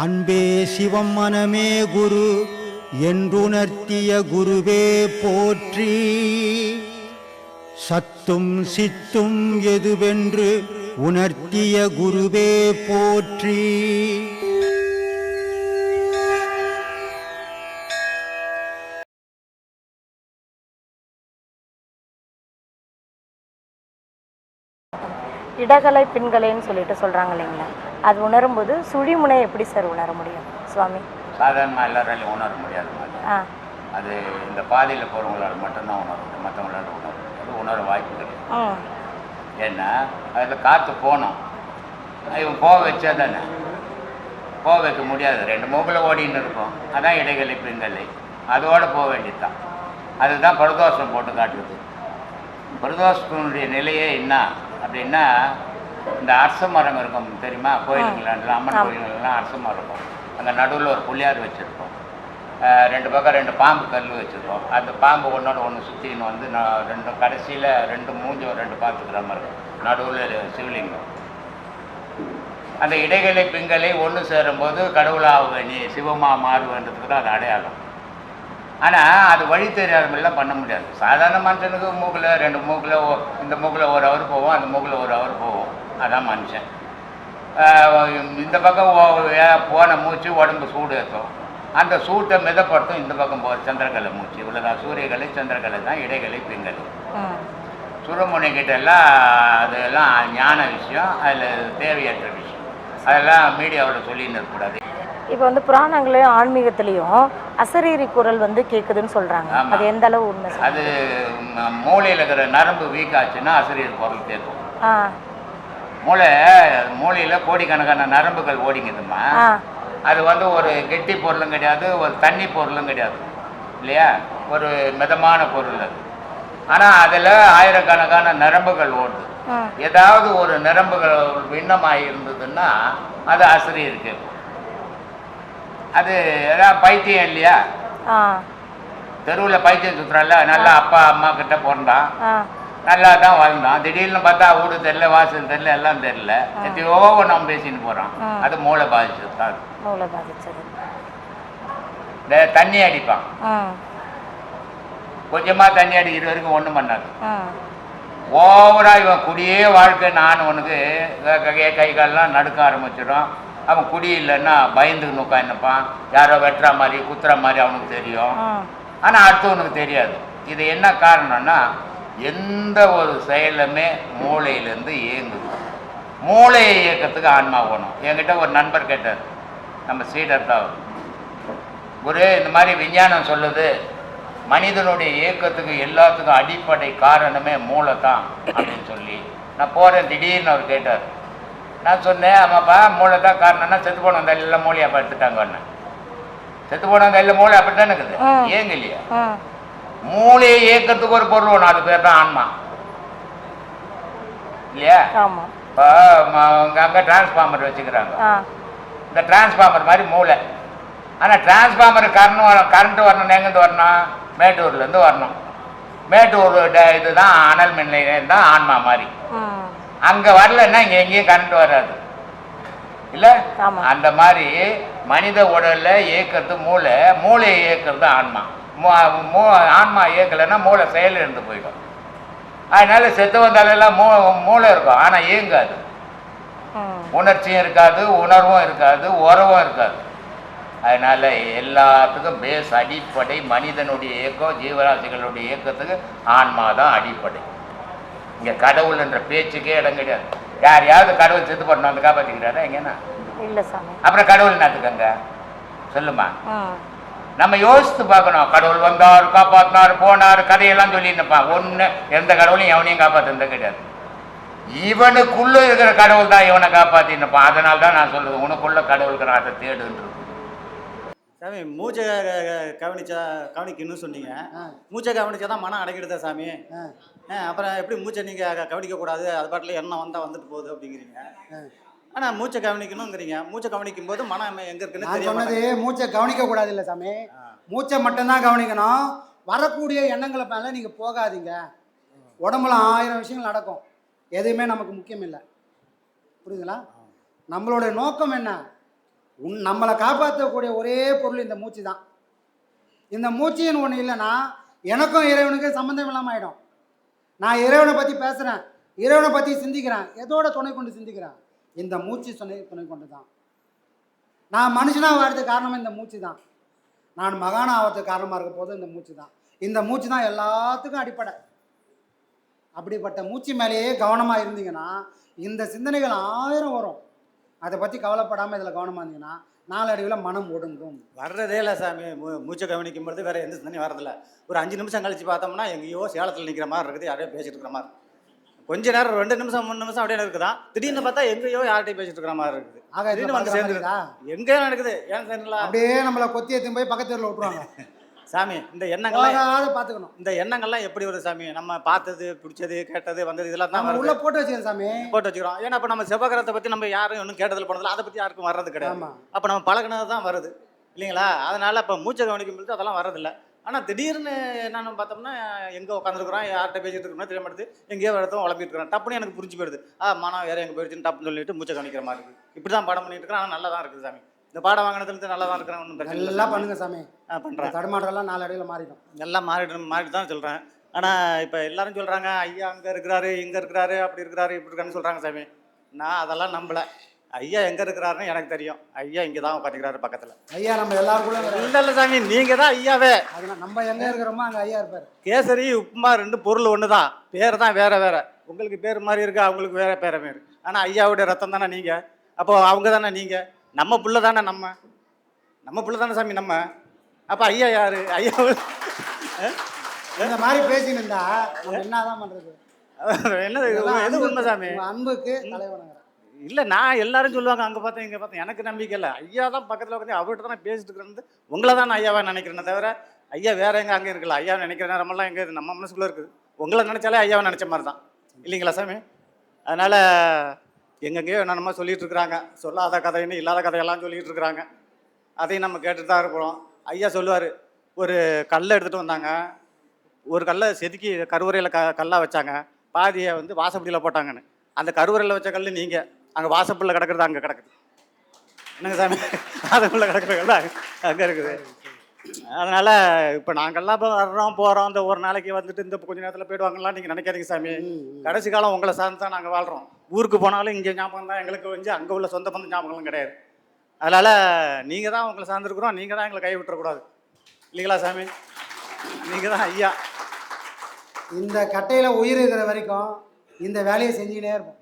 அன்பே சிவம் மனமே குரு என்றுணர்த்திய குருவே போற்றி. சத்தும் சித்தும் எதுவென்று உணர்த்திய குருவே போற்றி. இடகலை பின்கலைன்னு சொல்லிட்டு சொல்கிறாங்க இல்லைங்களா, அது உணரும்போது சுழிமுனை எப்படி சார் உணர முடியும் சுவாமி? சாதாரணமாக எல்லாராலையும் உணர முடியாது மாதிரி. அது இந்த பாதையில் போகிறவங்களால் மட்டும்தான் உணரும், மற்றவங்களால உணரும். அது உணர வாய்ப்பு கிடையாது. ஏன்னா அதில் காற்று போகணும், இவன் போக வச்சா தானே. போக வைக்க முடியாது, ரெண்டு மூக்கில் ஓடின்னு இருக்கும். அதான் இடைகலை பின்கலை, அதோடு போக வேண்டியது தான். அதுதான் பிரதோஷம் போட்டு காட்டுறது. பிரதோஷத்தினுடைய நிலையே என்ன அப்படின்னா, இந்த அரச மரம் இருக்கும் தெரியுமா, கோயிலுங்களாம் அம்மன் கோயிலுங்கள்லாம் அரச மரம் இருக்கும். அங்கே நடுவில் ஒரு புள்ளியார் வச்சுருக்கோம், ரெண்டு பக்கம் ரெண்டு பாம்பு கல் வச்சுருக்கோம். அந்த பாம்பு ஒன்றோட ஒன்று சுற்றின்னு வந்து ரெண்டு கடைசியில் ரெண்டு மூஞ்சி ரெண்டு பார்த்துக்கிற மாதிரி இருக்கும், நடுவில் சிவலிங்கம். அந்த இடைகளை பிங்களை ஒன்று சேரும்போது கடவுளாக நீ சிவமாக மாறுவேன்றதுக்கு தான் அது அடையாளம். ஆனால் அது வழி தெரியாதமெல்லாம் பண்ண முடியாது. சாதாரண மனுஷனுக்கு மூக்கில் ரெண்டு மூக்கில் இந்த மூக்கில் ஒரு அவர் போவோம், அந்த மூக்கில் ஒரு அவர் போவோம், அதான் மனுஷன். இந்த பக்கம் போன மூச்சு உடம்பு சூடு ஏற்றும், அந்த சூட்டை மிதப்படுத்தும் இந்த பக்கம் போகிற சந்திரகலை மூச்சு. இவ்வளோதான் சூரியகலை சந்திரகலை தான் இடைகலை பிங்கலை. சுரமுனைக்கிட்ட எல்லாம் அதெல்லாம் ஞான விஷயம், அதில் தேவையற்ற விஷயம், அதெல்லாம் மீடியாவில் சொல்லின்னு இருக்கக்கூடாது. இப்போ வந்து புராணங்களையும் ஆன்மீகத்திலையும் அசரீரி குரல் வந்து கேட்குதுன்னு சொல்கிறாங்க, அது எந்த அளவு உண்மை? அது மூளையில் இருக்கிற நரம்பு வீக் ஆச்சுன்னா அசரீரி குரல் கேட்கும். மூளையில் கோடிக்கணக்கான நரம்புகள் ஓடிங்குதுமா. அது வந்து ஒரு கெட்டி பொருளும் கிடையாது, ஒரு தண்ணி பொருளும் கிடையாது இல்லையா, ஒரு மிதமான பொருள் அது. ஆனால் அதில் ஆயிரக்கணக்கான நரம்புகள் ஓடுது. ஏதாவது ஒரு நரம்புகள் விண்ணமாக இருந்ததுன்னா அது அசரீரி கேட்கும். அது ஏதாவது பைத்தியம் இல்லையா, தெருவில் பைத்தியம் சுற்றுறான்ல, நல்லா அப்பா அம்மா கிட்ட பிறந்தான், நல்லா தான் வளர்ந்தான். திடீர்னு பார்த்தா வீடு தெரியல, வாசல் தெரியல, எல்லாம் தெரியல, எத்தையோ நம்ம பேசின்னு போகிறோம். அது மூளை பாதிச்சது தான். மூளை பாதிச்சது. இந்த தண்ணி அடிப்பான், கொஞ்சமாக தண்ணி அடிக்கிற வரைக்கும் ஒன்றும் பண்ணாது. ஓவராக இவன் குடியே வாழ்க்கை, நான் உனக்கு கை காலெலாம் நடுக்க ஆரம்பிச்சிடும். அவன் குடி இல்லைன்னா பயந்துக்கு உட்காந்துப்பான், யாரோ வெட்டுற மாதிரி குத்துற மாதிரி அவனுக்கு தெரியும், ஆனால் அடுத்தவனுக்கு தெரியாது. இது என்ன காரணம்னா, எந்த ஒரு செயலுமே மூளையிலேருந்து இயங்குது. மூளையை இயக்கத்துக்கு ஆன்மா போகணும். என்கிட்ட ஒரு நண்பர் கேட்டார், நம்ம சீடர் தான், குரு இந்த மாதிரி விஞ்ஞானம் சொல்லுது மனிதனுடைய இயக்கத்துக்கு எல்லாத்துக்கும் அடிப்படை காரணமே மூளை தான் அப்படின்னு சொல்லி. நான் போகிறேன், திடீர்னு அவர் கேட்டார். நான் சொன்னேன், ஆமாப்பா மூளை தான் காரணம்னா செத்து போன அந்த எல்லாம் மூளையாப்பா எடுத்துட்டாங்க. ஒன்று செத்து போன அந்த எல்லாம் மூளை அப்படி தானே இருக்குது, ஏங்க இல்லையா? மூளையை இயக்கத்துக்கு ஒரு பொருள் ஒன்று, அது பேர் தான் ஆன்மா இல்லையா? இப்போ அங்கே டிரான்ஸ்ஃபார்மர் வச்சுக்கிறாங்க, இந்த டிரான்ஸ்ஃபார்மர் மாதிரி மூளை. ஆனால் டிரான்ஸ்ஃபார்மர் கரண்ட் வரணும், எங்கேருந்து வரணும்? மேட்டூர்லேருந்து வரணும். மேட்டூர் இதுதான் அனல் மின் நிலையம் தான் ஆன்மா மாதிரி. அங்கே வரலன்னா இங்கே எங்கேயும் கரண்ட் வராது இல்லை. அந்த மாதிரி மனித உடலில் இயக்கிறது மூளை, மூளையை இயக்கிறது ஆன்மா. ஆன்மா இயக்கலைன்னா மூளை செயல் இருந்து போயிடும். அதனால செத்து வந்தாலெல்லாம் மூளை இருக்கும், ஆனால் இயங்காது. உணர்ச்சியும் இருக்காது, உணர்வும் இருக்காது, உறவும் இருக்காது. அதனால எல்லாத்துக்கும் பேஸ் அடிப்படை மனிதனுடைய இயக்கம், ஜீவராசிகளுடைய இயக்கத்துக்கு ஆன்மா தான் அடிப்படை. இங்கே கடவுள் என்ற பேச்சுக்கே இடம் கிடையாது. யாரையாவது கடவுள் செத்து போடணும் வந்து காப்பாற்றிக்கிறாரா எங்கன்னா? இல்லை சாமி. அப்புறம் கடவுள் என்னத்துக்கங்க சொல்லுமா? நம்ம யோசித்து பார்க்கணும். கடவுள் வந்தார், காப்பாற்றினார், போனார், கதையெல்லாம் சொல்லிருப்பான். ஒன்று எந்த கடவுளையும் எவனையும் காப்பாற்றுறது கிடையாது. இவனுக்குள்ள இருக்கிற கடவுள் தான் இவனை காப்பாற்றிருப்பான். அதனால தான் நான் சொல்லுவேன், உனக்குள்ள கடவுளுக்கு அதை தேடுன்றது. சாமி மூச்சை கவனிக்கணும்னு சொன்னீங்க. மூச்சை கவனிச்சா தான் மனம் அடங்கிடுதா சாமி? அப்புறம் எப்படி மூச்சை நீங்கள் கவனிக்கக்கூடாது, அது பாட்டில் எண்ணம் வந்தால் வந்துட்டு போகுது அப்படிங்கிறீங்க. ஆனால் மூச்சை கவனிக்கணுங்கிறீங்க. மூச்சை கவனிக்கும் போது மனம் எங்கே இருக்குன்னு தெரியும். சொன்னது மூச்சை கவனிக்கக்கூடாது இல்லை சாமி, மூச்சை மட்டும்தான் கவனிக்கணும். வரக்கூடிய எண்ணங்களை மேலே நீங்கள் போகாதீங்க. உடம்புல 1000 விஷயங்கள் நடக்கும், எதுவுமே நமக்கு முக்கியம் இல்லை. புரியுதுங்களா? நம்மளுடைய நோக்கம் என்ன? நம்மளை காப்பாற்றக்கூடிய ஒரே பொருள் இந்த மூச்சு தான். இந்த மூச்சின்னு ஒன்று இல்லைன்னா எனக்கும் இறைவனுக்கும் சம்மந்தம் இல்லாமல் ஆகிடும். நான் இறைவனை பற்றி பேசுகிறேன், இறைவனை பற்றி சிந்திக்கிறேன், எதோட துணை கொண்டு சிந்திக்கிறேன்? இந்த மூச்சு துணை கொண்டு தான். நான் மனுஷனாக வாழ்றதுக்கு காரணமாக இந்த மூச்சு தான். நான் மகான ஆகிறதுக்கு காரணமாக இருக்க போது இந்த மூச்சு தான். இந்த மூச்சு தான் எல்லாத்துக்கும் அடிப்படை. அப்படிப்பட்ட மூச்சு மேலேயே கவனமாக இருந்தீங்கன்னா இந்த சிந்தனைகள் 1000 வரும். அதை பற்றி கவலைப்படாமல் இதில் கவனமாக இருந்தீங்கன்னா நாளடைவில் மனம் ஒடுங்கும். வர்றதே இல்லை சாமி. மூச்சை கவனிக்கும் பொழுது வேறு எந்த சிந்தனையும் வரதில்லை. ஒரு 5 நிமிஷம் கழிச்சு பார்த்தோம்னா எங்கேயோ சேலத்தில் நிற்கிற மாதிரி இருக்குது, யாரையோ பேசிட்டு இருக்கிற மாதிரி. கொஞ்ச நேரம் 2 நிமிஷம் 3 நிமிஷம் அப்படியே இருக்குதான், திடீர்னு பார்த்தா எங்கேயோ யார்கிட்டையும் பேசிட்டு இருக்கிற மாதிரி இருக்குது. திடீர்னு வந்து சேர்ந்துருதா எங்கேயோ நடக்குது. ஏன் தெரியல, அப்படியே நம்மளை கொத்தி எடுத்து போய் பக்கத்து ஊரில் விட்டுருவாங்க. சாமி இந்த எண்ணங்கள்லாம் பார்த்துக்கணும். இந்த எண்ணங்கள்லாம் எப்படி வருது சாமி? நம்ம பார்த்தது, பிடிச்சது, கேட்டது, வந்தது இதெல்லாம் தான் உள்ள போட்டு வச்சுக்கிறோம் சாமி, போட்டு வச்சுக்கிறோம். ஏன்னா இப்போ நம்ம செவ்வாய்க்கிரகத்தை பற்றி நம்ம யாரும் ஒன்றும் கேட்டதில் போனதில்லை, அதை பற்றி யாருக்கும் வர்றது கிடையாது. அப்போ நம்ம பழகினது தான் வருது இல்லைங்களா? அதனால இப்போ மூச்சை கவனிக்கும் பொழுது அதெல்லாம் வர்றதில்லை. ஆனால் திடீர்னு என்னென்னு பார்த்தோம்னா எங்கே உட்காந்துருக்குறோம், யார்கிட்ட பேசிட்டு இருக்கணும் தெரிய மாட்டேது, எங்கேயோ இடத்துல உழம்பிட்டு இருக்கிறோம். டப்புன்னு எனக்கு புரிஞ்சு போயிடுது, மனம் வேறு எங்கே போயிடுச்சுன்னு டப்புன்னு சொல்லிட்டு மூச்சை கவனிக்கிற மாதிரி இருக்குது. இப்படி தான் பாடம் பண்ணிட்டு இருக்கிறேன். ஆனால் நல்லா தான் இருக்குது சாமி. இந்த பாடம் வாங்கினதுலேருந்து நல்லா தான் இருக்கிறேன். ஒன்றும் பிரச்சனை நல்லா பண்ணுங்க சாமி. பண்ணுறேன். தடுமாற்றம்லாம் நாளடைவில் மாறிடும். எல்லாம் மாறிட்டு தான் சொல்கிறேன். ஆனால் இப்போ எல்லாரும் சொல்கிறாங்க ஐயா அங்கே இருக்கிறாரு, இங்கே இருக்கிறாரு, அப்படி இருக்கிறாரு, இப்படி இருக்காருன்னு சொல்கிறாங்க சாமி. நான் அதெல்லாம் நம்பலை. ஐயா எங்கே இருக்கிறாருன்னு எனக்கு தெரியும். ஐயா இங்கே தான் உட்காந்துக்கிறாரு பக்கத்தில். ஐயா நம்ம எல்லாருக்குள்ள இல்லை சாமி, நீங்கள் தான் ஐயாவே. அதனால் நம்ம எங்கே இருக்கிறோமோ அங்கே ஐயா இருப்பார். கேசரி உப்புமா 2 பொருள் ஒன்று தான், பேர் தான் வேறு வேறு. உங்களுக்கு பேர் மாதிரி இருக்கு, அவங்களுக்கு வேறு பேர மாரி. ஆனால் ஐயாவுடைய ரத்தம் தானே நீங்கள். அப்போ அவங்க தானே நீங்கள். நம்ம புள்ள தானே நம்ம புள்ள தானே சாமி நம்ம. அப்போ ஐயா யார்? ஐயா இந்த மாதிரி பேசின்னு இருந்தா என்னதான் பண்ணுறது? என்னது எது உண்மை சாமி? அன்புக்கு தலைவனாங்க. இல்லை, நான் எல்லாரும் சொல்லுவாங்க அங்கே பார்த்தேன் இங்கே பார்த்தேன். எனக்கு நம்பிக்கை இல்லை. ஐயா தான் பக்கத்தில் உட்காந்து அவர்கிட்ட தான் பேசிட்டு இருக்கிறது. உங்களை தான் நான் ஐயாவை நினைக்கிறேனே தவிர ஐயா வேறு எங்கே அங்கே இருக்கல. ஐயா நினைக்கிற நேரமெல்லாம் எங்கே நம்ம மனசுக்குள்ளே இருக்குது. உங்களை நினச்சாலே ஐயாவை நினச்ச மாதிரி தான் இல்லைங்களா சாமி? அதனால் எங்கெங்கேயோ என்னென்னமோ சொல்லிகிட்டு இருக்கிறாங்க. சொல்லாத கதைன்னு இல்லாத கதையெல்லாம் சொல்லிகிட்டு இருக்கிறாங்க. அதையும் நம்ம கேட்டுட்டு தான் இருக்கிறோம். ஐயா சொல்லுவார், ஒரு கல்லை எடுத்துகிட்டு வந்தாங்க, ஒரு கல்லை செதுக்கி கருவறையில் கல்லாக வச்சாங்க, பாதியை வந்து வாசப்படியில் போட்டாங்கன்னு. அந்த கருவறையில் வச்ச கல் நீங்கள், அங்கே வாசப்படியில் கிடக்கிறது அங்கே கிடக்குது. என்னங்க சாமி? வாசப்படியில் கிடக்கிற கல் அங்கே இருக்குது. அதனால் இப்போ நாங்கள்லாம் இப்போ வர்றோம் போகிறோம், இந்த ஒரு நாளைக்கு வந்துட்டு இந்த கொஞ்சம் நேரத்தில் போய்டுவாங்கலாம் நீங்கள் நினைக்காதீங்க சாமி. கடைசி காலம் உங்களை சார்ந்து தான் நாங்கள் வாழ்கிறோம். ஊருக்கு போனாலும் இங்கே ஞாபகம் தான் எங்களுக்கு வந்து, அங்கே உள்ள சொந்த பந்த ஞாபகங்களும் கிடையாது. அதனால் நீங்கள் தான் உங்களை சார்ந்துருக்குறோம், நீங்கள் தான் எங்களை கை விட்டுறக்கூடாது இல்லைங்களா சாமி? நீங்கள் தான் ஐயா. இந்த கட்டையில் உயிர் இருக்கிற வரைக்கும் இந்த வேலையை செஞ்சுக்கிட்டே இருப்போம்.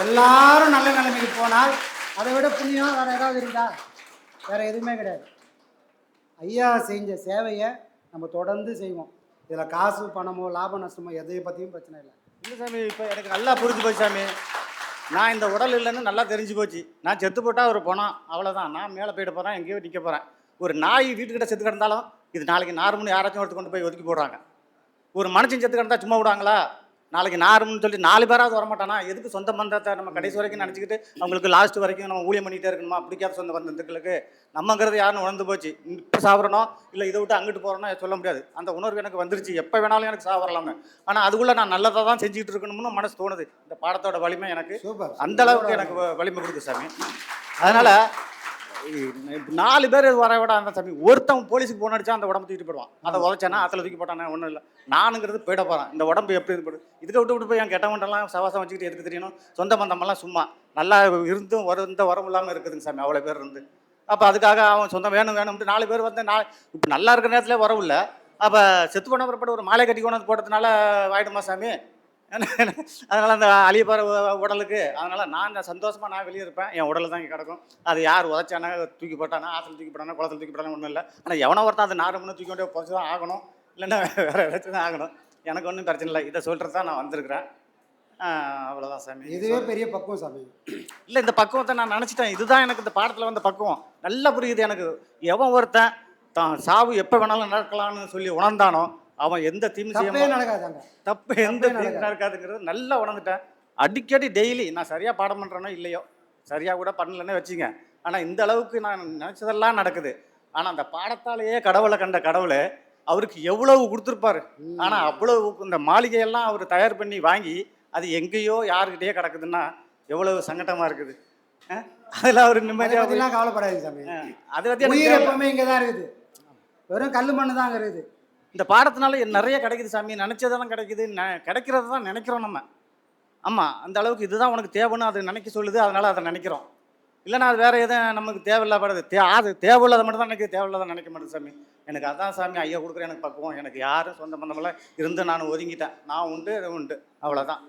எல்லாரும் நல்ல நிலைமைக்கு போனால் அதை விட புண்ணியம் வேறு ஏதாவது இருந்தா? வேறு எதுவுமே கிடையாது. ஐயா செஞ்ச சேவையை நம்ம தொடர்ந்து செய்வோம். இதில் காசு பணமோ லாப நஷ்டமோ எதை பற்றியும் பிரச்சனை இல்லை. இல்லை சாமி, இப்போ எனக்கு நல்லா புரிஞ்சு போச்சு சாமி. நான் இந்த உடல் இல்லைன்னு நல்லா தெரிஞ்சு போச்சு. நான் செத்து போட்டால் ஒரு பணம் அவ்வளோதான். நான் மேலே போயிட போகிறேன், எங்கேயோ நிற்க போகிறேன். ஒரு நாய் வீட்டுக்கிட்ட செத்து கிடந்தாலும் இது நாளைக்கு நார்மல்னு யாராச்சும் ஒருத்தர் கொண்டு போய் ஒதுக்கி போடுறாங்க. ஒரு மனுஷன் செத்து கிடந்தா சும்மா விடுவாங்களா? நாளைக்கு நார்மல்னு சொல்லி 4 பேராவது வரமாட்டானா? எதுக்கு சொந்த பந்தத்தை நம்ம கடைசி வரைக்கும் நினச்சிக்கிட்டு அவங்களுக்கு லாஸ்ட் வரைக்கும் நம்ம ஊழியம் பண்ணிகிட்டே இருக்கணுமா? பிடிக்காத சொந்த பந்தத்துக்களுக்கு நம்மங்கிறது யாருன்னு உணர்ந்து போச்சு. இப்போ சாப்பிட்றணும் இல்லை இதை விட்டு அங்கிட்டு போகிறோன்னா சொல்ல முடியாது. அந்த உணர்வு எனக்கு வந்துருச்சு, எப்போ வேணாலும் எனக்கு சாப்பிடலாம்னு. ஆனால் அதுக்குள்ளே நான் நல்லதாக தான் செஞ்சுக்கிட்டு இருக்கணும்னு மனசு தோணுது. இந்த பாடத்தோட வலிமை எனக்கு அந்த அளவுக்கு எனக்கு வலிமை கொடுக்குது சாமி. அதனால் 4 பேர் வர விட அந்த சாமி, ஒருத்தன் போலீஸுக்கு போன் அடிச்சா அந்த உடம்பு தூக்கிட்டு போடுவான். அதை உதச்சானா அதில் தூக்கி போட்டானே ஒன்றும் இல்லை. நானுங்கிறது போயிட போகிறேன். இந்த உடம்பு எப்படி இது போடு, இதுக்கு விட்டு போய் என் கெட்டவன்ட்டெல்லாம் சவாசம் வச்சுக்கிட்டு எதுக்கு தெரியணும்? சொந்த பந்தமெல்லாம் சும்மா நல்லா இருந்தும் எந்த உரம் இல்லாமல் இருக்குதுங்க சாமி, அவ்வளோ பேர் இருந்து. அப்போ அதுக்காக அவன் சொந்தம் வேணும்ட்டு 4 பேர் வந்து இப்போ நல்லா இருக்கிற நேரத்தில் வரவும் இல்லை. அப்போ செத்து போன பிறப்பட்டு ஒரு மாலை கட்டி கொண்டு வந்து போட்டதுனால வாயிடுமா சாமி? அதனால் அந்த அழிய போகிற உடலுக்கு, அதனால் நான் சந்தோஷமாக நான் வெளியே இருப்பேன். என் உடலில் தான் இங்கே கிடக்கும். அது யார் உதச்சானா, தூக்கி போட்டானா, ஆற்றுல தூக்கி போட்டானா, குளத்தில் தூக்கி போட்டானா ஒன்றும் இல்லை. ஆனால் எவனோ ஒருத்தான் அது 4 மணி தூக்கி கொண்டே புதைச்சி தான் ஆகணும், இல்லைன்னா வேறு ஏதாச்சும் தான் ஆகணும். எனக்கு ஒன்றும் பிரச்சனை இல்லை. இதை சொல்கிறது தான் நான் வந்திருக்கிறேன். அவ்வளோதான் சாமி. இதுவே பெரிய பக்குவம் சாமி. இல்லை, இந்த பக்குவத்தை நான் நினச்சிட்டேன். இதுதான் எனக்கு இந்த பாடத்தில் வந்த பக்குவம் நல்லா புரியுது எனக்கு. எவன் ஒருத்தன் தான் சாவு எப்போ வேணாலும் நடக்கலாம்னு சொல்லி உணர்ந்தானோ அவன் எந்த தீமை நடக்காதாங்க, தப்பு எந்த தீமை நடக்காதுங்கிறது நல்லா உணர்ந்துட்டேன். அடிக்கடி டெய்லி நான் சரியாக பாடம் பண்ணுறேனோ இல்லையோ, சரியாக கூட பண்ணலன்னே வச்சுங்க, ஆனால் இந்த அளவுக்கு நான் நினச்சதெல்லாம் நடக்குது. ஆனால் அந்த பாடத்தாலேயே கடவுளை கண்ட கடவுளை அவருக்கு எவ்வளவு கொடுத்துருப்பாரு. ஆனால் அவ்வளவு இந்த மாளிகையெல்லாம் அவர் தயார் பண்ணி வாங்கி அது எங்கேயோ யாருக்கிட்டேயோ கிடக்குதுன்னா எவ்வளவு சங்கடமாக இருக்குது. அதில் ஒரு அதை நிம்மதியாக பற்றிலாம் கவலைப்படாதீங்க சாமி. அதை பற்றி உயிர் எனக்கு எப்பவுமே இங்கே தான் இருக்குது. வெறும் கல் மண்ணு தான் அங்கே இருக்குது. இந்த பாடத்தினால நிறைய கிடைக்குது சாமி. நினச்சதெல்லாம் கிடைக்குது. கிடைக்கிறது தான் நினைக்கிறோம் நம்ம. ஆமாம், அந்த அளவுக்கு இதுதான் உனக்கு தேவைன்னு அது நினைக்க சொல்லுது. அதனால் அதை நினைக்கிறோம். இல்லைன்னா அது வேறு எதுவும் நமக்கு தேவையில்லாத அது தேவையில்லாத மட்டும் தான் நினைக்க, தேவையில்லாத நினைக்க மாட்டேன் சாமி. எனக்கு அதான் சாமி ஐயா கொடுக்குற எனக்கு பக்குவம். எனக்கு யாரும் சொந்த பந்தமெல்லாம் இருந்து நான் ஒதுங்கிட்டேன். நான் உண்டு, அது உண்டு, அவ்வளோதான்.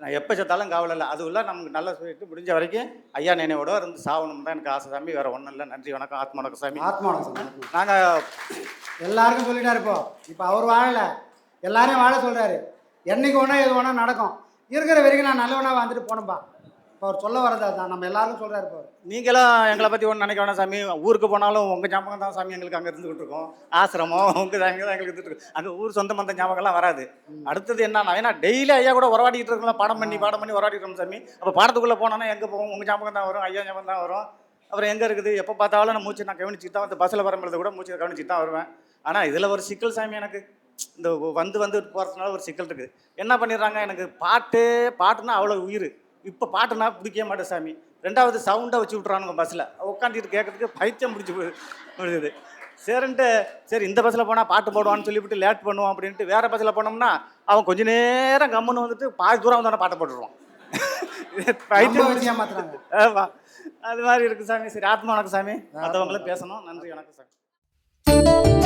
நான் எப்போ செத்தாலும் கவலை இல்லை. அது உள்ள நமக்கு நல்லா சொல்லிட்டு முடிஞ்ச வரைக்கும் ஐயா நினைவோட இருந்து சாகணும் தான் எனக்கு ஆசை சாமி. வேறு ஒன்றும் இல்லை. நன்றி, வணக்கம். ஆத்மா வணக்கம் சாமி. ஆத்மானம் சாமி. நாங்கள் எல்லாருக்கும் சொல்லிட்டாரு. இப்போ அவர் வாழலை, எல்லாரையும் வாழ சொல்கிறாரு. என்னைக்கு ஒன்றா எது ஒன்றா நடக்கும். இருக்கிற வரைக்கும் நான் நல்லவனாக வந்துட்டு போனப்பா. இப்போ அவர் சொல்ல வரதா தான் நம்ம எல்லாருக்கும் சொல்கிறாரு. இப்போ நீங்களும் எங்களை பற்றி ஒன்று நினைக்க வேணாம் சாமி. ஊருக்கு போனாலும் உங்கள் ஞாபகம் தான் சாமி எங்களுக்கு அங்கே இருந்துகிட்டு இருக்கோம். ஆசிரமம் உங்கள் அங்கே தான் எங்களுக்கு இருந்துட்டு இருக்கும். அங்கே ஊர் சொந்த மந்த ஞாபகம்லாம் வராது. அடுத்தது என்னன்னா, ஏன்னா டெய்லி ஐயா கூட உறவாடிட்டு இருக்கோம். பாடம் பண்ணி உறவாடிட்டு சாமி. அப்போ பாடத்துக்குள்ளே போனோன்னா எங்கே போவோம்? உங்கள் ஞாபகம் தான் வரும், ஐயா ஞாபகம் தான் வரும். அப்புறம் எங்கே இருக்குது? எப்போ பார்த்தாலும் நான் மூச்சு நான் கவனிச்சுட்டு தான் வந்து பஸ்ஸில் வரும்போது கூட மூச்சு கவனிச்சுட்டு தான் வருவேன். ஆனால் இதில் ஒரு சிக்கல் சாமி. எனக்கு இந்த வந்து போகிறதுனால ஒரு சிக்கல் இருக்குது. என்ன பண்ணிடுறாங்க, எனக்கு பாட்டுன்னா அவ்வளோ உயிர். இப்போ பாட்டுனா பிடிக்க மாட்டேன் சாமி. ரெண்டாவது சவுண்டை வச்சு விட்றானுங்க பஸ்ஸில். உட்காந்துட்டு கேட்கறதுக்கு பைத்தியம் முடிஞ்சுது. சரின்ட்டு சரி இந்த பஸ்ஸில் போனால் பாட்டு போடுவான்னு சொல்லிவிட்டு லேட் பண்ணுவோம் அப்படின்ட்டு வேறு பஸ்ஸில் போனோம்னா அவன் கொஞ்ச நேரம் கம்முன்னு வந்துட்டு பாதி தூரம் வந்தோடனே பாட்டை போட்டுருவான். பைத்தியம் மாற்றுறாங்க. ஆமாம், அது மாதிரி இருக்குது சாமி. சரி, ஆத்மா வணக்கம் சாமி. மற்றவங்களும் பேசணும். நன்றி, வணக்கம் சாமி.